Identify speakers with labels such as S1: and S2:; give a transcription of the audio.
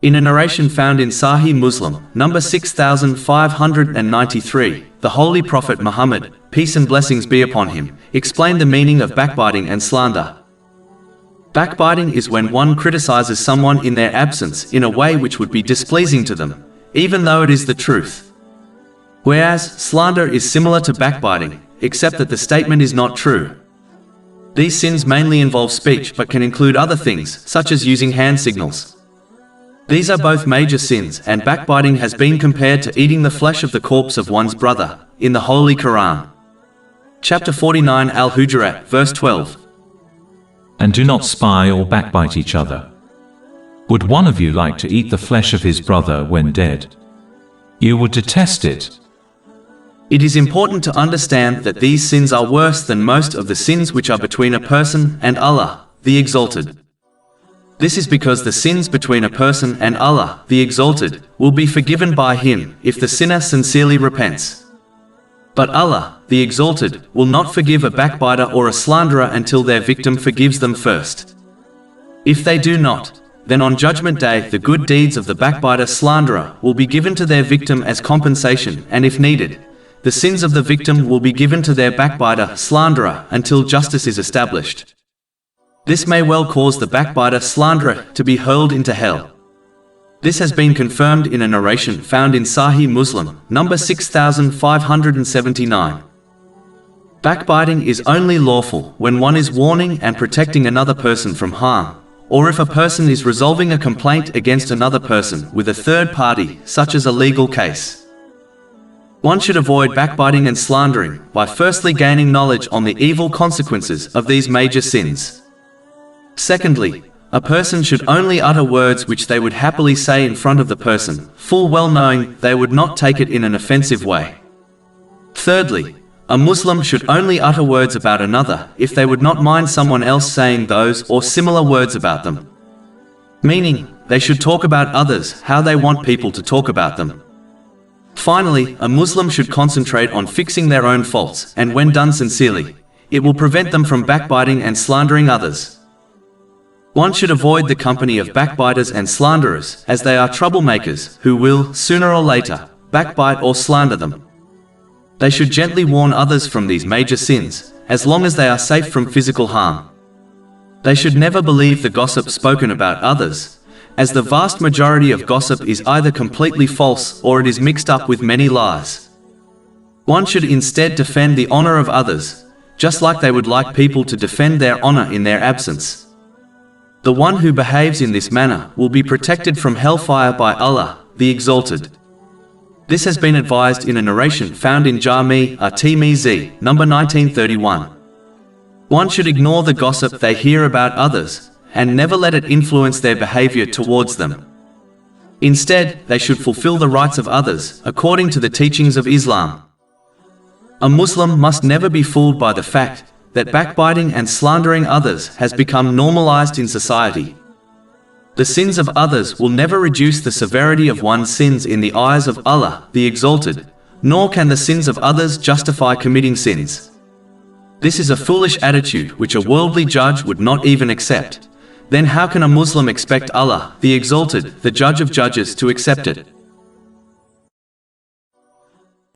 S1: In a narration found in Sahih Muslim, number 6593, the Holy Prophet Muhammad, peace and blessings be upon him, explained the meaning of backbiting and slander. Backbiting is when one criticizes someone in their absence in a way which would be displeasing to them, even though it is the truth. Whereas slander is similar to backbiting, except that the statement is not true. These sins mainly involve speech but can include other things, such as using hand signals. These are both major sins, and backbiting has been compared to eating the flesh of the corpse of one's brother, in the Holy Quran. Chapter 49 Al-Hujurat, verse 12.
S2: And do not spy or backbite each other. Would one of you like to eat the flesh of his brother when dead? You would detest it.
S1: It is important to understand that these sins are worse than most of the sins which are between a person and Allah, the Exalted. This is because the sins between a person and Allah, the Exalted, will be forgiven by Him if the sinner sincerely repents. But Allah, the Exalted, will not forgive a backbiter or a slanderer until their victim forgives them first. If they do not, then on Judgment Day the good deeds of the backbiter slanderer will be given to their victim as compensation, and if needed, the sins of the victim will be given to their backbiter slanderer until justice is established. This may well cause the backbiter slanderer to be hurled into hell. This has been confirmed in a narration found in Sahih Muslim, number 6579. Backbiting is only lawful when one is warning and protecting another person from harm, or if a person is resolving a complaint against another person with a third party, such as a legal case. One should avoid backbiting and slandering by firstly gaining knowledge on the evil consequences of these major sins. Secondly, a person should only utter words which they would happily say in front of the person, full well knowing they would not take it in an offensive way. Thirdly, a Muslim should only utter words about another if they would not mind someone else saying those or similar words about them. Meaning, they should talk about others how they want people to talk about them. Finally, a Muslim should concentrate on fixing their own faults, and when done sincerely, it will prevent them from backbiting and slandering others. One should avoid the company of backbiters and slanderers, as they are troublemakers who will, sooner or later, backbite or slander them. They should gently warn others from these major sins, as long as they are safe from physical harm. They should never believe the gossip spoken about others, as the vast majority of gossip is either completely false or it is mixed up with many lies. One should instead defend the honor of others, just like they would like people to defend their honor in their absence. The one who behaves in this manner will be protected from hellfire by Allah, the Exalted. This has been advised in a narration found in Jami' at-Tirmidhi, number 1931. One should ignore the gossip they hear about others, and never let it influence their behavior towards them. Instead, they should fulfill the rights of others, according to the teachings of Islam. A Muslim must never be fooled by the fact that backbiting and slandering others has become normalized in society. The sins of others will never reduce the severity of one's sins in the eyes of Allah, the Exalted, nor can the sins of others justify committing sins. This is a foolish attitude which a worldly judge would not even accept. Then how can a Muslim expect Allah, the Exalted, the Judge of Judges, to accept it?